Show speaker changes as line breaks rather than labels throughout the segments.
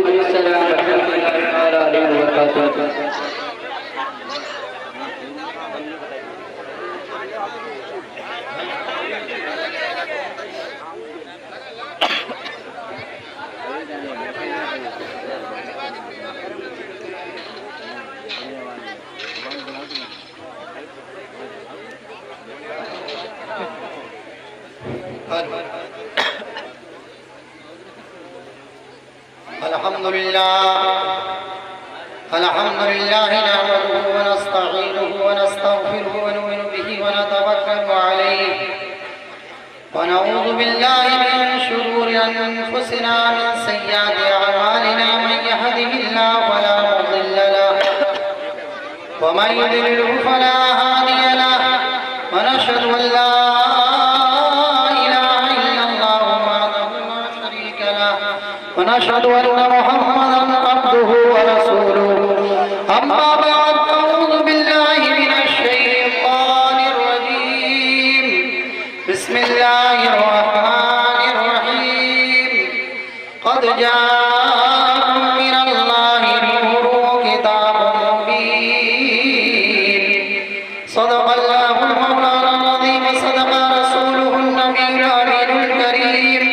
वालेकुम अस्सलाम व रहमतुल्लाहि व बरकातुहू।
अल्हम्दुलिल्लाह नहमदुहु व नस्तईनुहु व नस्तगफिरुहु व नु'मिनु बिही व नतवक्कलु अलैहि व नऊज़ु बिल्लाहि मिन शुरूरि अनफुसिना मिन सय्यिआति अअमालिना मन यहदिहिल्लाहु फला मुज़िल्ल लहु व मन युद्लिलहु फला हादिय लहु व नशहदु अन ला इलाहा इल्लल्लाहु वहदहु ला शरीका लहु व नशहदु अन्न मुहम्मदन अब्दुहु व रसूलुहु। अम्मा बाद अऊज़ु बिल्लाहि मिनश शैतानिर रजीम। बिस्मिल्लाहिर रहमानिर रहीम। क़द जाअकुम मिनल्लाहि नूरुन व किताबुम मुबीन। सदक़ल्लाहुल मौलाना अज़ीम व सदक़ रसूलुहुन नबियुल अमीनुल करीम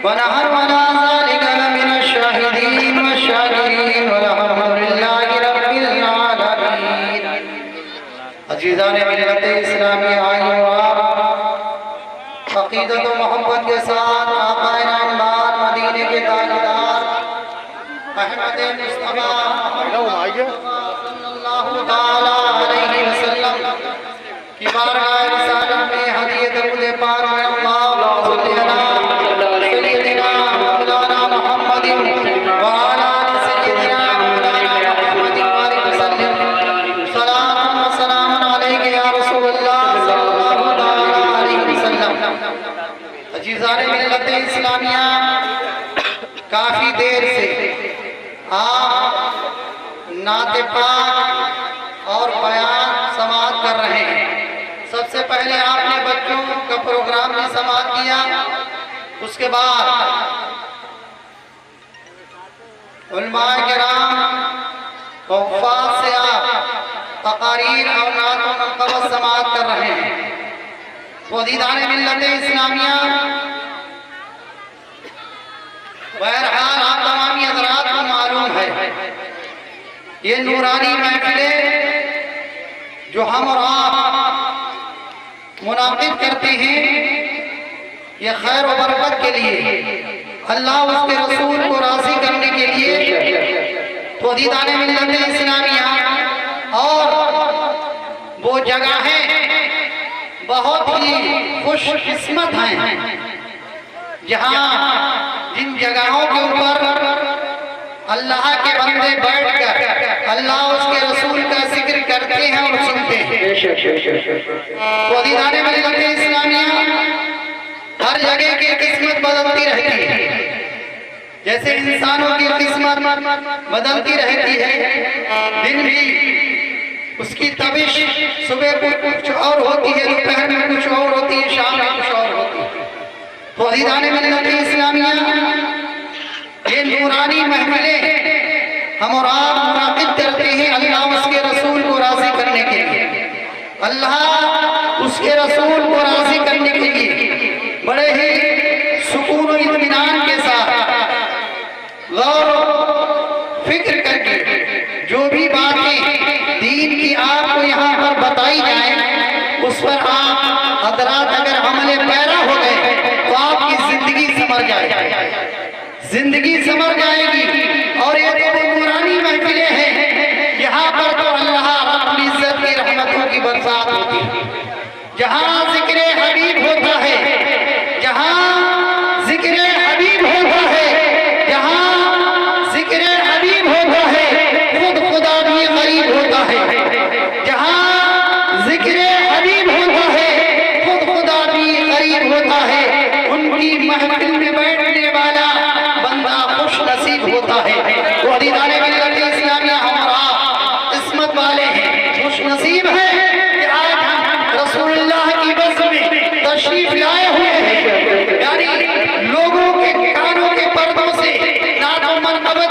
व नहनु अला ज़ालिका लमिनश शाहिदीन व शाकिरीन वल्हम्दुलिल्लाहि रब्बिल आलमीन। अज़ीज़ाने मिल्लत इस्लामी आइयो अक़ीदत व मोहब्बत के साथ आक़ाए नामदार मदीने के ताजदार अहमद मुस्तफ़ा सल्लल्लाहु तआला अलैहि वसल्लम की बारगाह रिसालत में हदीयत खुद पाक में अल्लाहुम्मा सल्लि अला सय्यिदिना मौलाना मुहम्मदिन व अला सय्यिदिना मौलाना मुहम्मदिन व सल्लिम सलाम व सलाम अलैका या रसूलल्लाह सल्लल्लाहु तआला अलैहि वसल्लम। अज़ीज़ाने मिल्लत इस्लामिया, काफी देर से आप नाते पाक और बयान समाअत कर रहे हैं। सबसे पहले आपने बच्चों का प्रोग्राम भी समाअत किया, उसके बाद उलमाए किराम व हुफ़ाज़ से आप तक़ारीर और नात व मनक़बत समाअत कर रहे हैं। तो अज़ीज़ाने मिल्लत इस्लामिया, बहरहाल आप तमामी हज़रात को मालूम है ये नूरानी महफिलें जो हम और आप मुनाक़िद करते हैं, ये खैर व बरकत के लिए, अल्लाह उसके रसूल को राज़ी करने के लिए। तो अज़ीज़ाने मिल्लत इस्लामिया, और वो जगहें बहुत ही खुशकिस्मत हैं जहाँ जिन जगहों के ऊपर अल्लाह के बंदे बैठकर अल्लाह उसके रसूल का जिक्र करते हैं और सुनते हैं। तो अज़ीज़ाने मिल्लत इस्लामिया, हर जगह की किस्मत बदलती रहती है। जैसे इंसानों की किस्मत बदलती रहती है, दिन भी उसकी तबिश सुबह को कुछ और होती है, दोपहर में कुछ और होती है, शाम में कुछ और होती है। तो अज़ीज़ाने मिल्लत इस्लामिया, ये नूरानी महफिलें हम और आप मुनाक़िद करते हैं अल्लाह उसके रसूल को राज़ी करने के लिए। अल्लाह उसके रसूल को राज़ी करने के लिए बड़े ही सुकून और इत्मीनान के साथ गौर फिक्र करके जो भी बातें दीन की आपको यहाँ पर बताई जाए, उस पर आप हज़रात अगर अमले पैरा हो गए तो आपकी जिंदगी संवर जाएगी, जिंदगी संवर जाएगी। और ये तो नूरानी महफिलें हैं, यहाँ पर तो अल्लाह रब्बुल इज्जत की रहमतों की बरसात होती है। जहाँ जिक्र हबीब होता है, जहाँ जिक्र हबीब होता है, जहाँ जिक्र हबीब होता है, खुद खुदा भी करीब होता है। जहाँ जिक्र हबीब होता है, खुद खुदा भी करीब होता है। उनकी महफिल में बैठने वाला बंदा खुश नसीब होता है। तो अज़ीज़ाने मिल्लत इस्लामिया, हमारा किस्मत वाले हैं, खुश नसीब है कि आज हम रसूलुल्लाह की बस में तशरीफ लाए हुए हैं। यानी लोगों के कानों के पर्दों से नात व मनक़बत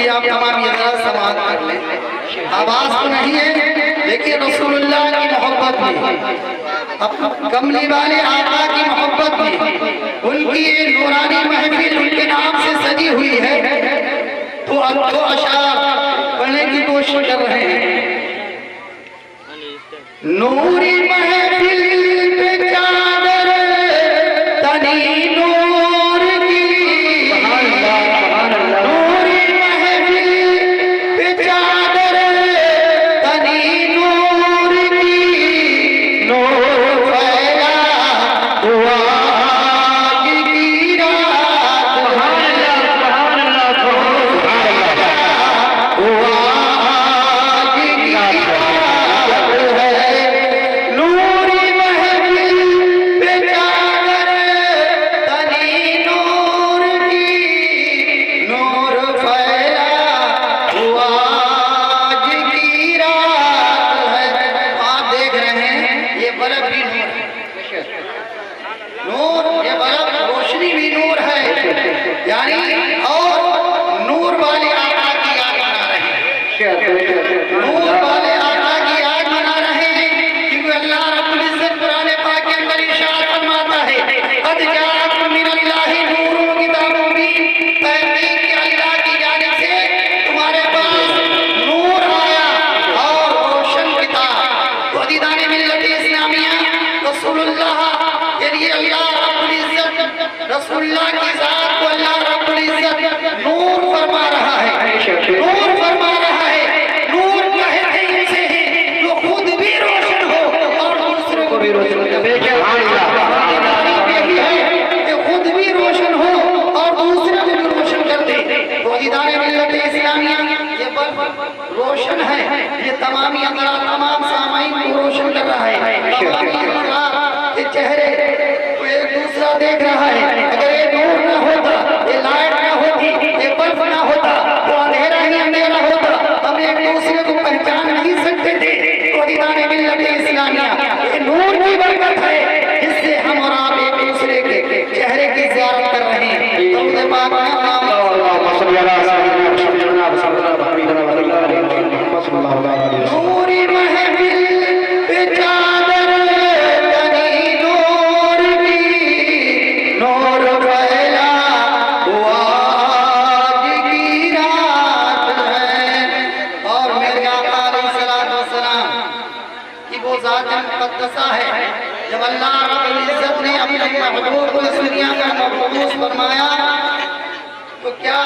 लिए आप तमाम ये जरा समाज कर लें। आवाज तो नहीं है लेकिन रसूलुल्लाह की मोहब्बत भी, अब कमली वाले आका की मोहब्बत भी, उनकी ये नूरानी महफिल उनके नाम से सजी हुई है। तो अब दो अशार पढ़ने की कोशिश कर रहे हैं। नूरी महफिल पे चादर तनी नूर की, नूरी महफिल पे चादर तनी नूर की, नूर फैला हुआ की रात रसूलुल्लाह की जात को अल्लाह रब्बुल इज्जत नूर फरमा रहा है, नूर फरमा रहा है। नूर कहते हैं उसे जो खुद भी रोशन हो और दूसरे को भी रोशन करे। खुद भी रोशन हो और दूसरे को भी रोशन कर दे। तो दीदार मिल्लत इस्लामिया ये बल्ब रोशन है, ये तमाम सामाइन को रोशन कर रहा है। ये चेहरे को एक दूसरा देख रहा है। अगर ये नूर ना होता, ये लाइट ना होती, ये बल्ब ना होता तो अंधेरा ही अंधेरा होता, हम एक दूसरे को पहचान नहीं सकते थे। तो दीदार मिल्लत इस्लामिया ये नूर की बरकत है जिससे हम और आप एक दूसरे के चेहरे की ज़ियारत कर रहे हैं। तो पाक नूरी महफिल पे चादर तनी नूर की, नूर फैला हुआ आज की रात है। और मेरे आका अलैहिस्सलाम की वो ज़ात मुक़द्दसा है। जब अल्लाह रब्बुल इज्जत ने अपने महबूब को इस दुनिया का मबूस फरमाया तो क्या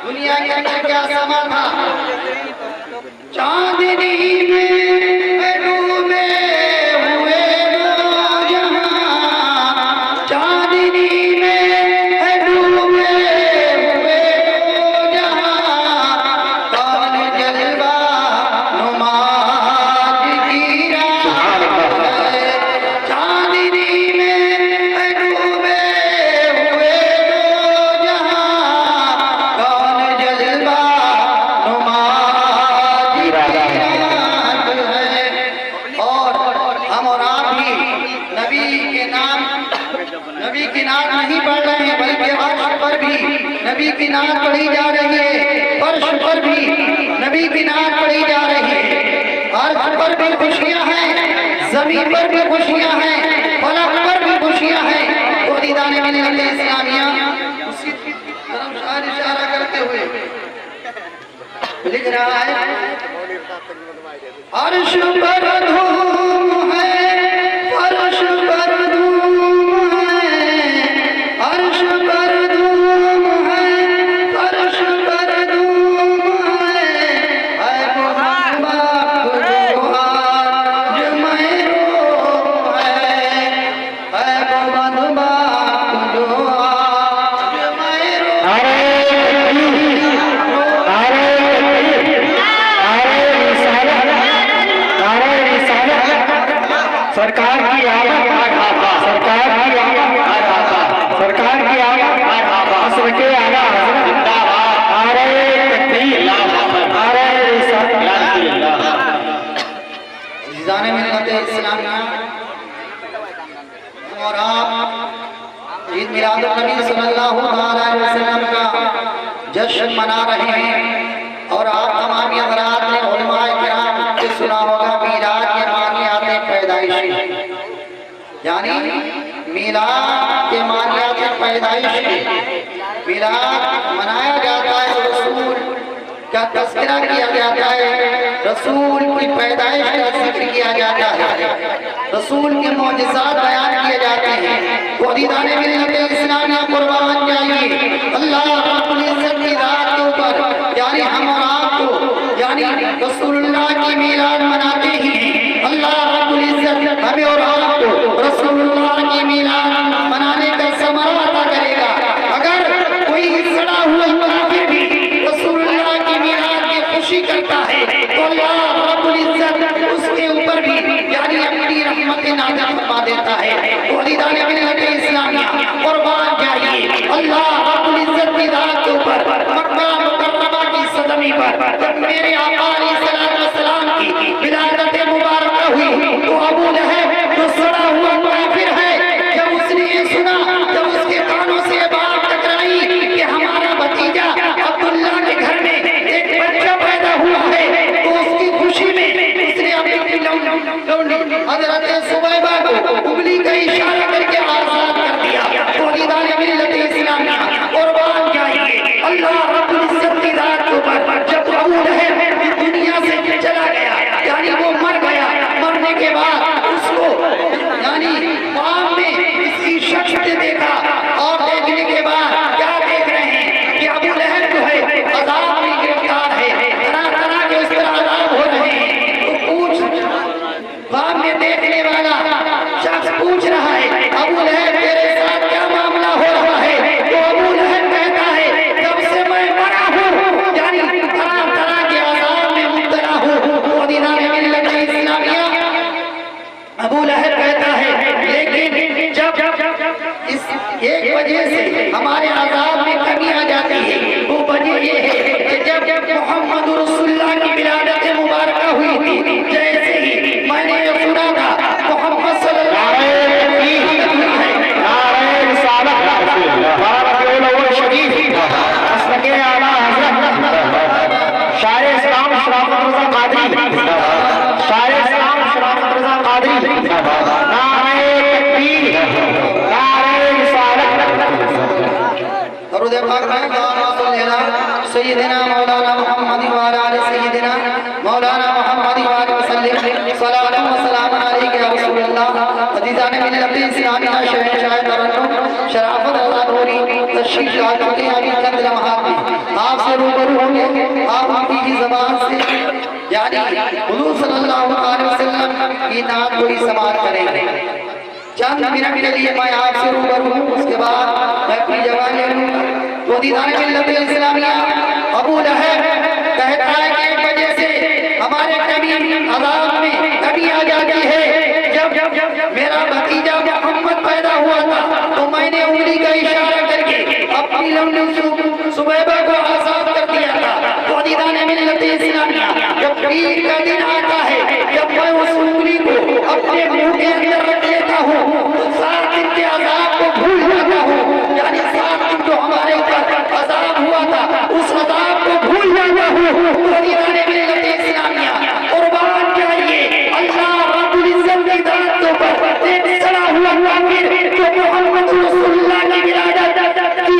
दुनिया के अंदर क्या समा था? चांदनी में डूबे हुए जहां, चांदनी में डूबे हुए जहां, कौन जलवा नुमाज की रात है। चांदनी में डूबे हुए जहां, कौन जलवा नबी की नात नहीं पढ़ रहे हैं बल्कि अर्श पर भी नबी की नात पढ़ी जा रही है, फर्श पर भी नबी की नात पढ़ी जा रही है। अर्श पर भी खुशियां हैं, जमीन पर भी खुशियां हैं, फलक पर भी खुशियां हैं। तो दीदार मिल्लत इस्लामिया उसी तरफ इशारा करते हुए लिख रहा है, अर्श पर धूम है, फर्श पर धूम है, अर्श पर धूम है, फर्श पर धूम है मोहब्बत जो आज मैं रो है मोहब्बत जो आज मैं रो।
सरकार की आवाज़ आघाता, सरकार की आवाज़ आघाता, सरकार की आवाज़ आघाता, असर के आला हज़रत जिंदाबाद, नारे तकबीर, नारे रिसालत।
अज़ीज़ान मिल्लत इस्लामिया और आप ईद मिलादुन नबी सल्लल्लाहु अलैहि वसल्लम का जश्न मना रहे हैं। और आप तमाम हज़रात ने उलमाए किराम से सुना होगा मीलाद के मानी आते पैदाइश, यानी मीलाद के मानी आते पैदाइश के मीलाद मनाया जाता है, रसूल का तज़किरा किया जाता है, रसूल की पैदाइश का जिक्र किया जाता है, रसूल के मौजिज़ात बयान किए जाते हैं। तो दीदाने मिल्लत इस्लामिया कुर्बान जाइए अल्लाह रब्बुल इज्जत की रात के ऊपर, यानी हम और आपको यानी रसूलुल्लाह की मीलाद मनाते ही अल्लाह रब्बुल इज्जत हमें और आपको रसूलुल्लाह की मीलाद मनाने का समारोह अता करेगा। अगर कोई सड़ा हुआ काफिर भी रसूलुल्लाह की मीलाद की खुशी करता है तो अल्लाह रब्बुल इज्जत उसके ऊपर भी यानी अपनी रहमत नाज़िल फरमा देता है। तो दीदाने मिल्लत इस्लामिया कुर्बान जाइए अल्लाह रब्बुल इज्जत की रात के ऊपर मक्का मुकर्रमा की सदमी पर जब मेरे आका अलैहिस्सलाम की विलादत मुबारक हुई तो अबू लहब जो सड़ा हुआ काफिर है, जब उसने ये सुना, जब उसके कानों से ये बात टकराई कि हमारा भतीजा अब्दुल्लाह के घर में एक बच्चा पैदा हुआ है, तो उसकी खुशी में उसने अपनी लौंडी हज़रत सुबैबा को उंगली का इशारा करके आज़ाद कर दिया। तो दीदाने मिल्लत इस्लामिया कुर्बान जाइए अल्लाह रब्बुल इज्जत की रात के ऊपर जब अबू लहब दुनिया से चला गया, यानी वो मर गया, मरने के बाद उसको यानी ख्वाब में इसकी शक्ल देखा, और देखने के बाद क्या देख रहे हैं कि अबू लहब जो है अज़ाब में गिरफ्तार है, तरह तरह के उस पर अज़ाब हो रहे हैं। तो पूछ ख्वाब में देखने वाला शख्स पूछ रहा है अबू लहब तेरे साथ क्या मामला हो रहा है? तो अबू लहब कहता है जब से मैं मरा हूँ यानी तरह तरह के अज़ाब में मुब्तला हूँ। तो दीदाने मिल्लत इस्लामिया अबू लहब कहता है लेकिन जब इस एक वजह से हमारे अज़ाब में कमी आ जाती है, वो वजह ये है कि जब मोहम्मद रसूलुल्लाह की विलादत मुबारक हुई थी, जैसे ही मैंने ये सुना था मोहम्मद सल्लल्लाहु अलैहि वसल्लम
नारे रिसालत बारकातुल अव्वल शरीफ असलके आला हज़रत शायर इस्लाम शराफत रज़ा कादरी, शायर इस्लाम शराफत रज़ा कादरी, नारे तकबीर, नारे रिसालत।
दरूद पाक में सय्यिदना मौलाना मुहम्मद व अला आलि सय्यिदना मौलाना मुहम्मद व अलैहि वसल्लम सलातु व सलाम अलैका या रसूलल्लाह। अज़ीज़ान मिल्लत इस्लामिया शहंशाह तरन्नुम शराफत रज़ा नूरी तशरीफ ला चुके हैं अभी चंद लम्हात में आपसे रूबरू होंगे। आप अपनी ज़बान से यानी हुज़ूर सल्लल्लाहु अलैहि वसल्लम की नात कोई समाअत करेंगे। चंद मिनट के लिए मैं आपसे रूबरू हूँ, उसके बाद मैं अपनी जगह ले लूँगा। तो दीदाने मिल्लत इस्लामिया अबू लहब कहता है कि एक वजह से हमारे कभी अज़ाब में कभी आ जाती है। जब मेरा भतीजा मोहम्मद पैदा हुआ था तो मैंने उंगली का इशारा करके अपनी लौंडी सुबैबा को आज़ाद कर दिया था। तो दीदाने मिल्लत इस्लामिया जब पीर का दिन आता है, जब मैं उस उंगली को अपने मुंह के अंदर रख लेता हूँ तो 7 दिन के अज़ाब को भूल जाता हूँ, यानी 7 दिन जो हमारे ऊपर अज़ाब हुआ था उस अज़ाब को भूल जाता हूँ। तो दीदाने मिल्लत इस्लामिया कुर्बान जाइए अल्लाह रब्बुल इज्जत की रात के ऊपर एक सड़ा हुआ काफिर जो मोहम्मद रसूलुल्लाह की विलादत की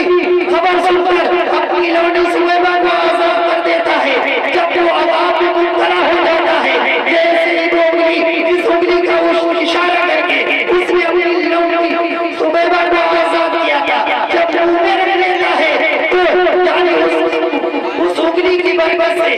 खबर सुनकर अपनी लौंडी सुबैबा को आज़ाद कर देता है। जब वो अज़ाब में मुब्तला हो जाता है, जैसे ही वो उंगली इस उंगली का वो इशारा करके उसने अपनी लौंडी सुबैबा को आज़ाद किया था, जब वो मुंह में रख लेता है तो यानी उस उंगली की बरकत से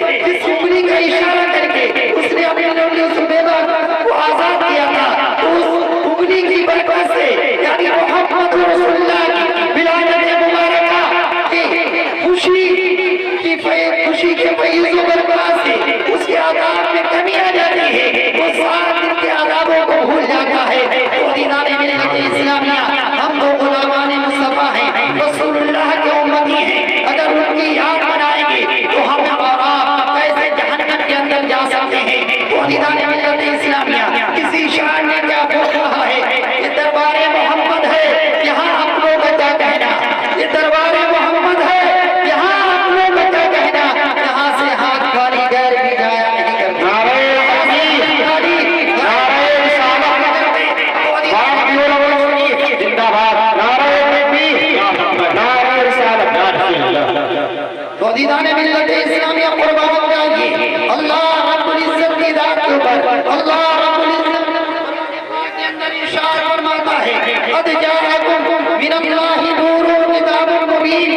जाअकुम मिनल्लाहि नूरुन व किताबुम मुबीन,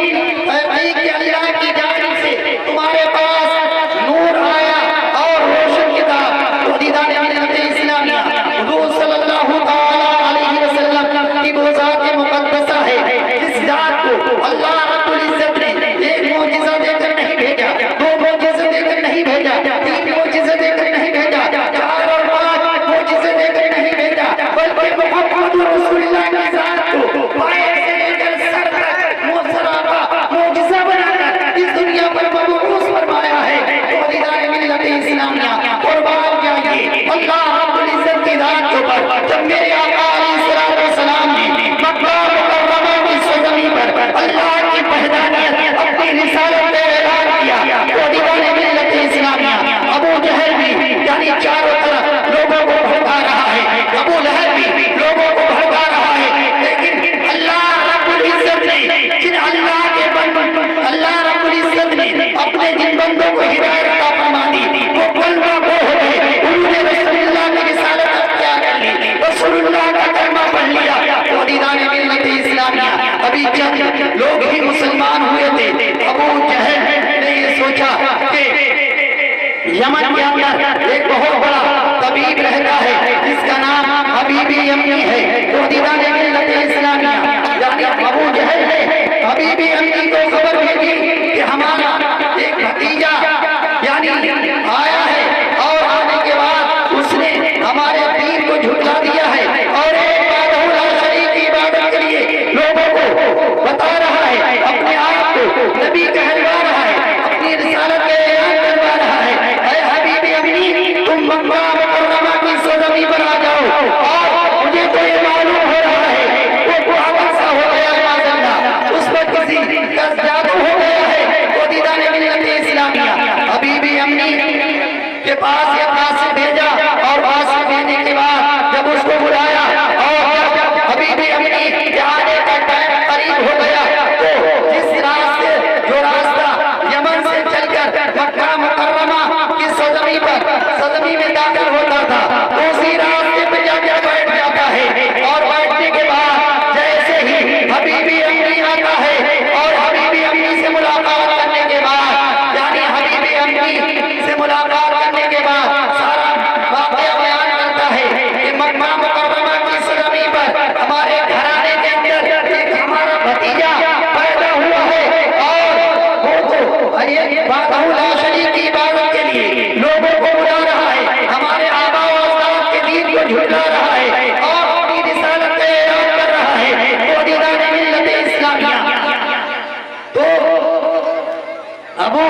कि अल्लाह की जानिब से तुम्हारे पास नूर आया और रोशन किताब। तो दीदान मिल्लत इस्लामिया हुजूर सल्लल्लाहु तआला अलैहि वसल्लम की वो ज़ात मुक़द्दसा है जिस ज़ात को अल्लाह रब्बुल इज्जत ने एक मोजिज़ा देकर नहीं भेजा, दो मोजिज़े देकर नहीं भेजा, तीन मोजिज़े देकर नहीं भेजा, चार और पांच मोजिज़े देकर नहीं भेजा, बल्कि मुहम्मद रसूलुल्लाह की ज़ात को पाए से लेकर सर तक मुसराबा मोजिज़ा बनाकर इस दुनिया पर मबूस फरमाया है। तो दीदान मिल्लत इस्लामिया कुर्बान जाइए अल्लाह रब्बुल इज्जत की ज़ात के ऊपर। जब मेरे आका अलैहिस्सलातु वस्सलाम ने मक्का मुकर्रमा की सरज़मीन पर अल्लाह की वहदानियत अपनी रिसालत में ऐलान किया, तो दीदान मिल्लत इस्लामिया अबू जहल भी यानी चारों तरफ लोगों को भड़का रहा है, अबू लहब भी लोगों को भड़का रहा है, लेकिन अल्लाह रब्बुल इज्जत ने अल्लाह रब्बुल इज्जत ने अपने जिन बंदों को हिदायत अता फरमा दी वो कलमा को हो गए, उन्होंने रसूलुल्लाह की रिसालत अख्तियार कर ली, रसूलुल्लाह का कलमा पढ़ लिया। तो दीदान मिल्लत इस्लामिया अभी चंद लोग ही मुसलमान हुए थे। अबू जहल ने ये सोचा कि यमन के अंदर एक बहुत बड़ा तबीब रहता है जिसका नाम हबीबी यमनी है। तो दीदान मिल्लत इस्लामिया यानी अबू जहल ने हबीबी यमनी को खबर भेजी कि हमारा एक भतीजा यानी आया है और आने के बाद उसने हमारे दीन को झुठला दिया है और एक वाहदहु ला शरीक की इबादत के लिए लोगों को बता रहा है, अपने आप को नबी कहलवा रहा है, अपनी रिसालत के ऐलान करवा रहा है। ऐ हबीबी यमनी तुम मक्का मुकर्रमा की सरज़मीन पर आ जाओ और मुझे तो ये मालूम हो रहा है वो हादसा हो गया है, उस पर किसी का जादू हो गया है। तो दीदान मिल्लत इस्लामिया हबीबी यमनी के पास एक कासिम भेजा और कासिम भेजने के बाद जब उसको बुलाया और जब हबीबी यमनी के आने का टाइम करीब हो गया तो जिस रास्ते जो रास्ता यमन से चलकर मक्का मुकर्रमा की सरज़मीन में दाखिल होता था तो उसी रास्ते पे जाकर बैठ जाता है और बैठने के बाद जैसे ही हबीबी यमनी आता है और हबीबी यमनी से मुलाकात करने के बाद यानी हबीबी यमनी से मुलाकात करने के बाद सारा वाक़या बयान करता है कि मक्का मुकर्रमा की सरज़मीन पर हमारे घराने के अंदर एक हमारा भतीजा पैदा हुआ है और वो तो ये वाहदहु ला शरीक की इबादत के लिए लोगों को बुला रहा है, हमारे आबा और अजदाद के दीन को झुठला रहा है और अपनी रिसालत का ऐलान कर रहा है। तो दीदान मिल्लत इस्लामिया तो अबू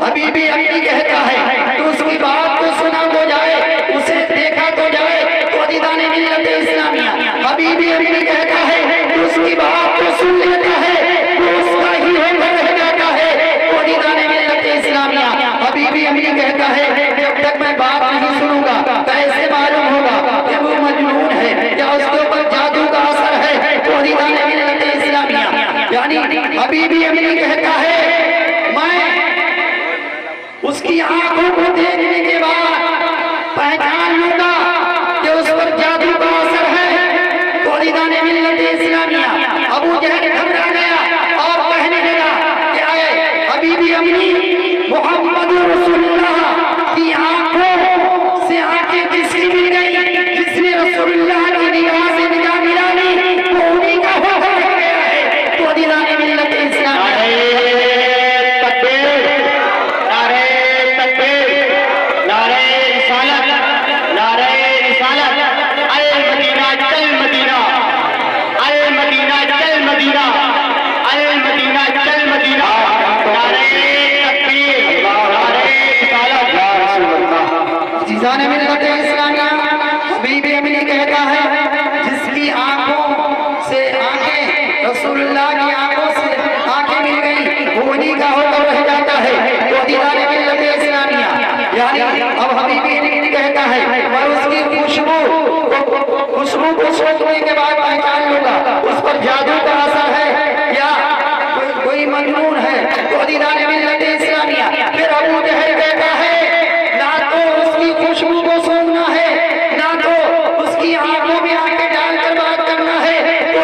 हबीबी यमनी कहता है तो उसकी बात को सुना तो जाए, उसे देखा तो जाए। तो दीदान मिल्लत इस्लामिया हबीबी यमनी कहता है तो उसकी बात को सुन लेता है तो उसका ही होकर रह जाता है। तो दीदान मिल्लत इस्लामिया हबीबी यमनी कहता है जब तक मैं बात नहीं सुनूंगा कैसे मालूम होगा कि वो मजनून है या उसके ऊपर जादू का असर है। तो दीदान मिल्लत इस्लामिया यानी हबीबी यमनी कहता है मैं उसकी आंखों को देखने के बाद पहचान लूंगा कि उस पर जादू का असर है। तो दीदान मिल्लत इस्लामिया अबू जहल घबरा गया और कहने लगा कि आए हबीबी यमनी मुहम्मद रसूलुल्लाह की आंखों से आंखें किसकी मिल गई, जिसने रसूलुल्लाह की निगाह से निगाह मिला ली वो उन्हीं का हो गया है। तो दीदान मिल्लत इस्लामिया दीदान मिल्लत इस्लामिया हबीबी यमनी कहता है जिसकी आंखों से आंखें रसूलुल्लाह की आंखों से आंखें मिल गई वो उन्हीं का होकर रह जाता है। तो दीदान मिल्लत इस्लामिया यानी अब हबीबी यमनी कहता है मैं उसकी खुशबू को सोचने के बाद पहचान लूंगा उस पर जादू का असर है या कोई मजनून है। तो दीदान मिल्लत इस्लामिया फिर अबू जहल कहता है ना तो उसकी खुशबू को सूंघना है ना तो उसकी आंखों में आंखें डालकर बात करना है। तो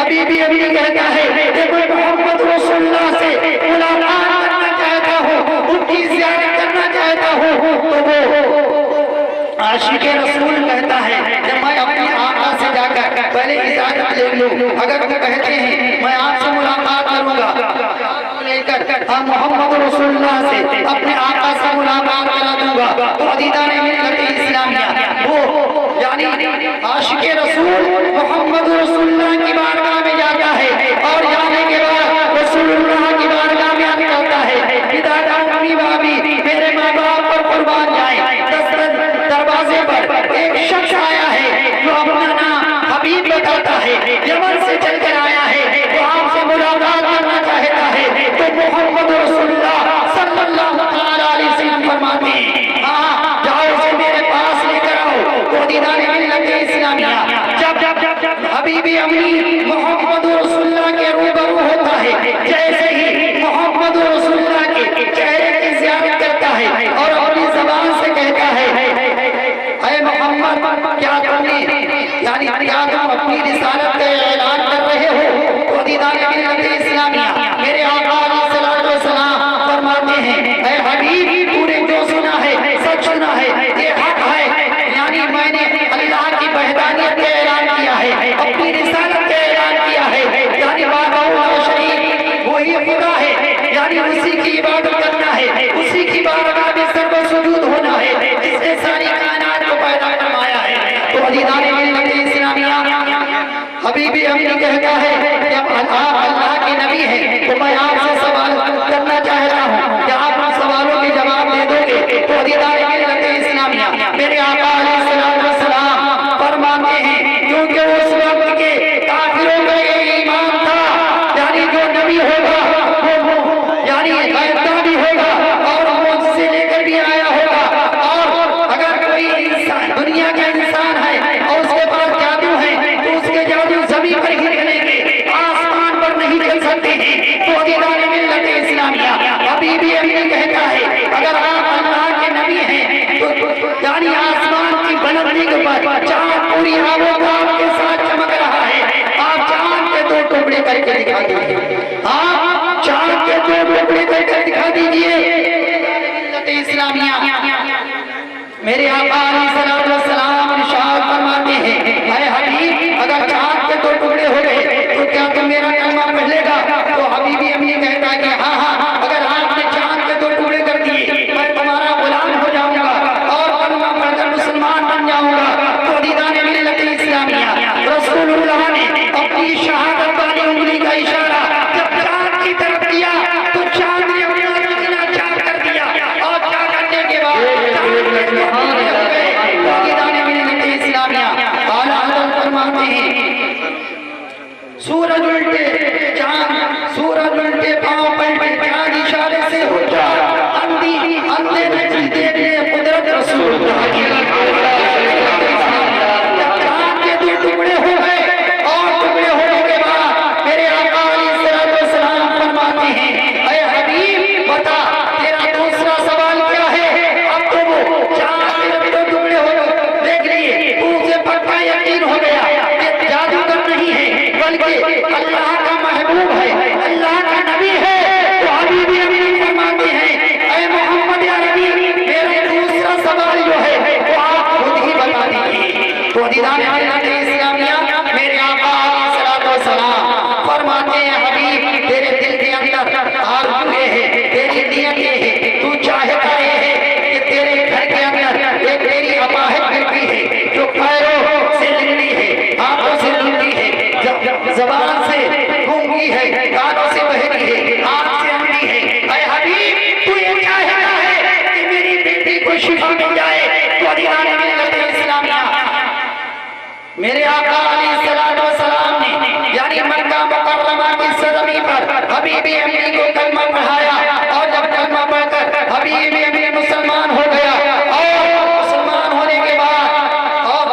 अभी भी कहता है कि मैं मोहम्मद रसूलुल्लाह से मुलाकात करना चाहता हूँ, उनकी ज़ियारत करना चाहता हूँ। तो वो आशिक रसूल कहता है कि मैं अपने आका से जाकर पहले इजाजत ले लूं। अगर वो कहते हैं मैं आपसे मुलाकात करूंगा, लेकर हम मोहम्मद रसूलुल्लाह से अपने आका से मुलाकात करा दूंगा, तो दीदार मिल्लत इस्लामिया वो यानी आशिक रसूल मोहम्मद रसूलुल्लाह की बारगाह में जाता है और जाने के बाद रसूलुल्लाह की बारगाह में आने आता है। पिता अम्मी भाभी मेरे माँ बाप पर कुर्बान जाए, दरवाजे पर एक शख्स आया है जो अपना नाम हबीब बताता है, यमन से चलकर आया है, वो आपसे मुलाकात करना चाहता है। तो मोहम्मद रसूलुल्लाह सल्लल्लाहु अलैहि वसल्लम फरमाते हैं हाँ जाओ उसे मेरे पास लेकर आओ। तो दीदार मिल्लत इस्लामिया जब हबीबी अम्मी मोहम्मद रसूलुल्लाह के रूबरू होता है, जैसे ही मोहम्मद रसूलुल्लाह के चेहरे की ज़ियारत करता है और अपनी ज़बान से कहता है ऐ मोहम्मद क्या तुमने यानी क्या तुम अपनी रिसालत का ऐलान कर रहे हो? तो दीदार मिल्लत इस्लामिया मेरे आका अलैहिस्सलातु वस्सलाम फरमाते हैं ऐ हबीब तूने जो सुना है सच सुना है, ये हक है। यानी मैंने अल्लाह की वहदानियत का ऐलान किया है, अपनी रिसालत का ऐलान किया है, यानी वाहदाहु शरीक वही खुदा है, यानी उसी की इबादत करना है, उसी की बारगाह में सर्व सुजूद होना है, जिसने सारी कायनात को पैदा करवाया है। तो दीदार मिल्लत इस्लामिया हबीबी अम्मी कहता है कि आप अल्लाह के नबी हैं, तो मैं आपसे सवाल करना चाहता हूँ कि आप उन सवालों के जवाब दे दोगे? तो दीदार मिल्लत इस्लामिया मेरे आका अलैहिस्सलातु वस्सलाम फरमाते हैं क्योंकि उस वक्त के काफिरों का ये ईमान था, यानी जो नबी होगा वो यानी गैरता भी होगा और वो उससे लेकर भी आया होगा, और अगर कोई इंसान दुनिया का इंसान है और उसके पास जादू है तो उसके जादू जमीन पर ही चलेंगे, आसमान पर नहीं चल सकते हैं। तो दीदार मिल्लत इस्लामिया हबीबी अम्मी कहता है अगर आप अल्लाह के नबी हैं तो यानी आसमान की बुलंदी के ऊपर चांद पूरी आबोताब के साथ चमक रहा है, आप चांद के दो टुकड़े करके दिखा दीजिए, आप चांद के दो टुकड़े करके दिखा दीजिए। मिल्लत इस्लामिया मेरे आका अलैहिस्सलातु वस्सलाम इरशाद फरमाते हैं ऐ हबीब अगर चांद के दो टुकड़े हो गए तो क्या तुम मेरा कलमा पढ़ लेगा? तो हबीबी अम्मी कहता है कि हाँ अगर आपने चांद के दो टुकड़े कर दिए मैं तुम्हारा गुलाम हो जाऊंगा और कलमा पढ़कर मुसलमान बन जाऊंगा। तो दीदार मिल्लत इस्लामिया रसूलुल्लाह ने अपनी शहादत वाली उंगली का इशारा जब चांद की तरफ किया तो चांद ने अपना सीना चाक कर दिया और चाक करने के बाद सूरज उल्टे चांद सूरज उल्टे पांव पलटे चांद इशारे से हो जा अंधी अंधे नजर देखने कुदरत रसूलुल्लाह की चांद के दो टुकड़े हो गए और टुकड़े होने के बाद मेरे आका अलैहिस्सलातु वस्सलाम फरमाते हैं ऐ हबीब बता तेरा दूसरा सवाल क्या है? अब तो वो चांद के दो टुकड़े हो देख लिए, तुझे पक्का यकीन हो गया कि जादूगर नहीं है बल्कि अल्लाह का महबूब है, अल्लाह का नबी है। तो हबीबी अम्मी फरमाती हैं ऐ मोहम्मद या नबी मेरा दूसरा सवाल जो है वो आप खुद ही बता दीजिए। तो दीदार मिल्लत इस्लामिया मेरे आका अलैहिस्सलातु वस्सलाम फरमाते हैं हबीब तेरे दिल के अंदर आरज़ू है, तेरी नियत ये है, तू चाहता है कि तेरे घर के अंदर एक तेरी अपाहत गिरती है जो पैरों से निकली है, हाथों से निकली है, ज़बान से गूंगी है, कानों से बहरी है, आँख से अंधी है। ऐ हबीब तू ये चाहता है कि मेरी बेटी को शिफा मिल जाए? तो दीदार मिल्लत इस्लामिया मेरे आका अलैहिस्सलातु वस्सलाम ने यानी मक्का मुकर्रमा की सरजमी पर हबीबी अम्मी को कलमा पढ़ाया और जब कलमा पढ़कर हबीबी अम्मी मुसलमान हो गया और मुसलमान होने के बाद और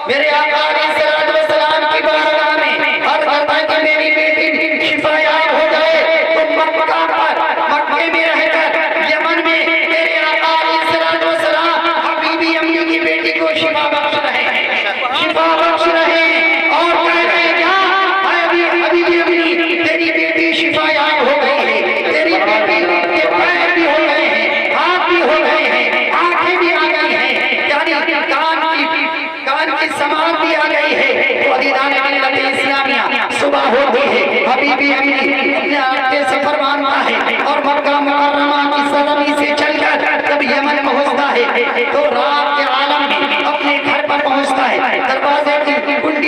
मेरे आका अलैहिस्सलातु वस्सलाम की बारगाह में हर करता है कि मेरी बेटी शिफा याब हो जाए तो मक्का पर मक्के में रहकर यमन में मेरे आका अलैहिस्सलातु वस्सलाम हबीबी अम्मी की बेटी को शिफा बख्श रहे हैं, शिफा बख्श रहे और कह रहे क्या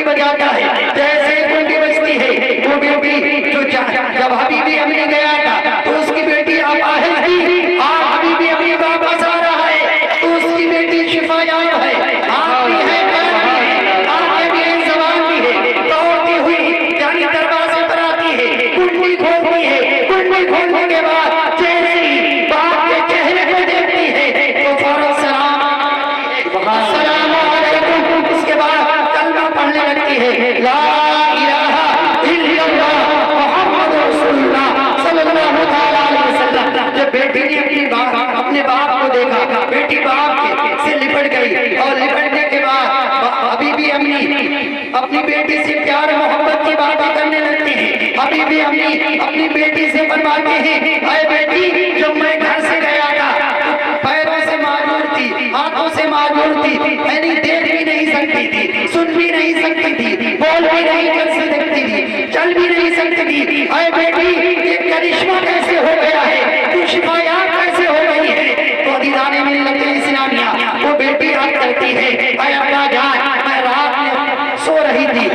कुंडी बजाता है, जैसे कुंडी बजती है वो बेटी जो जब हबीबी अम्मी गया था तो उसकी बेटी आपाहिज थी, हबीबी अम्मी वापस आ रहा है तो उसकी बेटी शिफायाब है, हाथ भी है, पैर भी है, आंखें भी है, ज़बान भी है, दौड़ती हुई यानी दरवाजे पर आती है, कुंडी खोलती है, कुंडी खोलने के बाद जैसे ही बाप के चेहरे को देखती है तो फौरन सलाम अलैकुम, उसके बाद कलमा पढ़ने लगती है, ला इलाहा इल्लल्लाह मुहम्मद रसूलुल्लाह सल्लल्लाहु तआला अलैहि वसल्लम। जब बेटी ने अपने बाप को देखा, बेटी बाप से लिपट गई और लिपटने के बाद हबीबी अम्मी अपनी बेटी से प्यार मोहब्बत की बातें करने लगती है। हबीबी अम्मी अपनी बेटी से फरमाते हैं, अरे बेटी जब मैं घर से गया था पैरों से माजूर थी, हाथों से माजूर थी, मैंने देख भी नहीं सकती थी, सुन भी नहीं सकती थी, बोल भी नहीं कर सकती थी, चल भी नहीं सकती थी। अरे बेटी ये करिश्मा कैसे हो गया है, तू शिफायाब कैसे हो गई है? तो दीदाने मिल्लत इस्लामिया वो बेटी याद करती है, अरे अब्बा जान मैं रात में सो रही थी,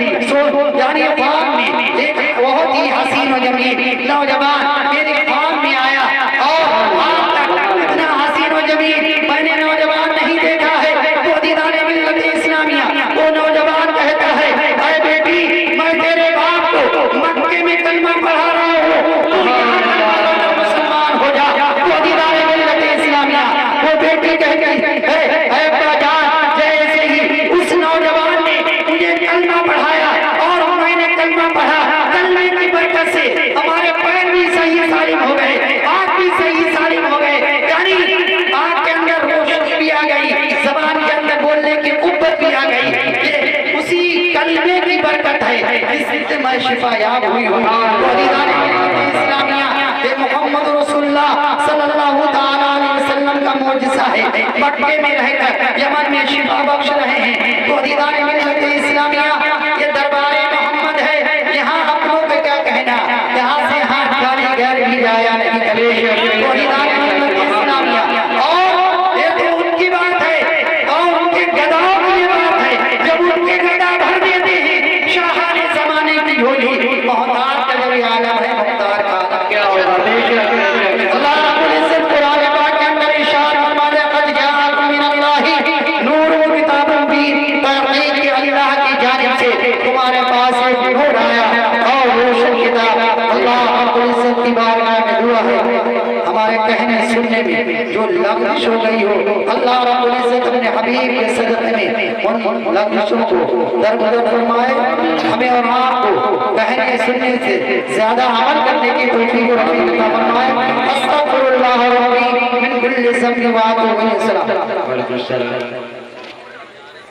यानी ख्वाब में एक बहुत ही हसीन और जमील नौजवान मेरे ख्वाब में आया और आज तक इतना हसीन और जमील मैंने नौजवान नहीं देखा है। तो दीदाने मिल्लत इस्लामिया वो नौजवान कहता है, अरे बेटी मैं तेरे बाप को मक्के में कलमा पढ़ा रहा हूँ, तू यहाँ कलमा मुसलमान हो जा। तो दीदाने मिल्लत इस्लामिया वो बेटी कहती है, अब्बा जान जैसे ही उस नौजवान ने मुझे कलमा पढ़ाया और मैंने कलमा पढ़ा, कलमे की बरकत से हमारे पैर भी सही सालिम हो गए, आँख भी सही सालिम हो गए, यानी आँख के अंदर रोशनी भी आ गई, ज़बान के अंदर बोलने की कुव्वत भी आ गई। ये उसी कलमे की बरकत है जिससे मैं शिफायाब हुई हूँ। तो दीदाने मिल्लत इस्लामिया ये मोहम्मद रसूलुल्लाह सल्लल्लाहु तआला अलैहि वसल्लम का मौजज़ा है। मक्के में रहकर यमन में शिफा बख्श रहे हैं। तो दीदाने मिल्लत इस्लामिया ये दरबारे मोहम्मद है, यहाँ अपनों पे क्या कहना, यहाँ से हाथ खाली घर भी जाया नहीं करे। तो दीदाने मिल्लत इस्लामिया और ये तो उनकी बात है और उनके गदाओं की बात है, जब उनके गदा भर देते हैं शाहाने ज़माने की झोली, मोहताज का जब आलम है मुख्तार का क्या होगा। अल्लाह रब्बुल इज्जत कुरान पाक के अंदर इरशाद फरमाता है, क़द जाअकुम मिनल्लाहि नूरुन व किताबुम मुबीन, तहक़ीक़ के अल्लाह की जानिब से तुम्हारे पास एक नूर आया और रोशन किताब। अल्लाह रब्बुल इज्जत की बारगाह में दुआ है हमारे कहने सुनने में जो लग़ज़िश हो गई हो, अल्लाह रब्बुल इज्जत अपने हबीब के सदक़े में उन लग़ज़िशों को दरगुजर फरमाए, हमें और आपको कहने सुनने से ज्यादा अमल करने की तौफीक और अता फरमाए। अस्तग़फिरुल्लाह रब्बी मिन कुल्ली ज़ंबिन व अतूबु इलैहि।